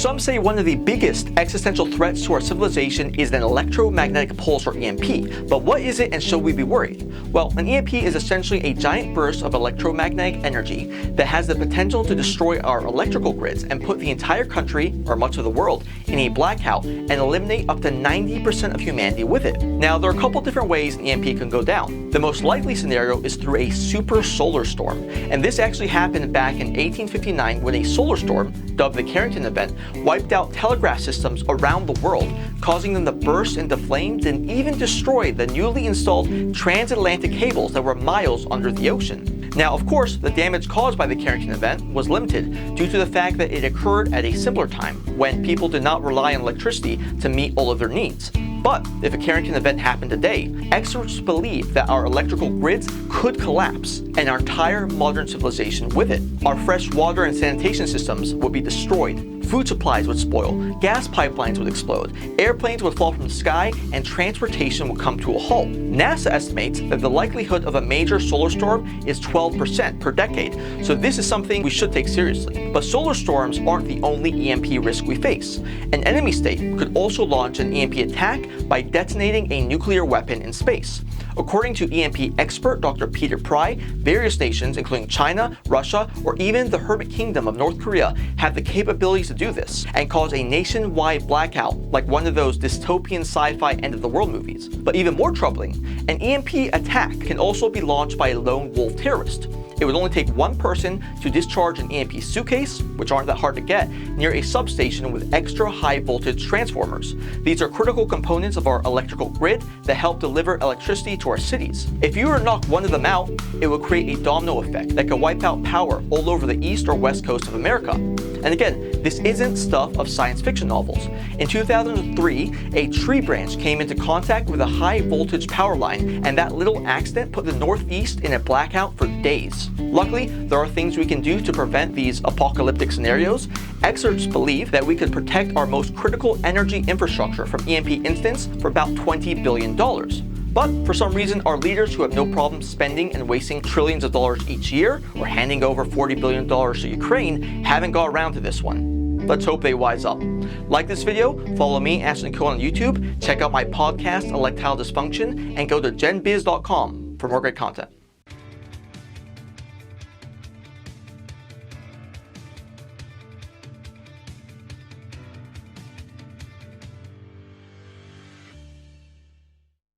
Some say one of the biggest existential threats to our civilization is an electromagnetic pulse, or EMP. But what is it, and should we be worried? Well, an EMP is essentially a giant burst of electromagnetic energy that has the potential to destroy our electrical grids and put the entire country, or much of the world, in a blackout and eliminate up to 90% of humanity with it. Now, there are a couple different ways an EMP can go down. The most likely scenario is through a super solar storm, and this actually happened back in 1859 when a solar storm, dubbed the Carrington Event, wiped out telegraph systems around the world, causing them to burst into flames and even destroy the newly installed transatlantic cables that were miles under the ocean. Now, of course, the damage caused by the Carrington Event was limited due to the fact that it occurred at a simpler time, when people did not rely on electricity to meet all of their needs. But if a Carrington Event happened today, experts believe that our electrical grids could collapse, and our entire modern civilization with it. Our fresh water and sanitation systems would be destroyed, food supplies would spoil, gas pipelines would explode, airplanes would fall from the sky, and transportation would come to a halt. NASA estimates that the likelihood of a major solar storm is 12% per decade, so this is something we should take seriously. But solar storms aren't the only EMP risk we face. An enemy state could also launch an EMP attack by detonating a nuclear weapon in space. According to EMP expert Dr. Peter Pry, various nations, including China, Russia, or even the Hermit Kingdom of North Korea, have the capabilities to do this and cause a nationwide blackout like one of those dystopian sci-fi end-of-the-world movies. But even more troubling, an EMP attack can also be launched by a lone wolf terrorist. It would only take one person to discharge an EMP suitcase, which aren't that hard to get, near a substation with extra high voltage transformers. These are critical components of our electrical grid that help deliver electricity to our cities. If you were to knock one of them out, it would create a domino effect that could wipe out power all over the east or west coast of America. And again, this isn't stuff of science fiction novels. In 2003, a tree branch came into contact with a high voltage power line, and that little accident put the Northeast in a blackout for days. Luckily, there are things we can do to prevent these apocalyptic scenarios. Experts believe that we could protect our most critical energy infrastructure from EMP incidents for about $20 billion. But for some reason, our leaders who have no problem spending and wasting trillions of dollars each year, or handing over $40 billion to Ukraine, haven't got around to this one. Let's hope they wise up. Like this video, follow me, Ashton Cohen, on YouTube, check out my podcast, Electile Dysfunction, and go to genbiz.com for more great content.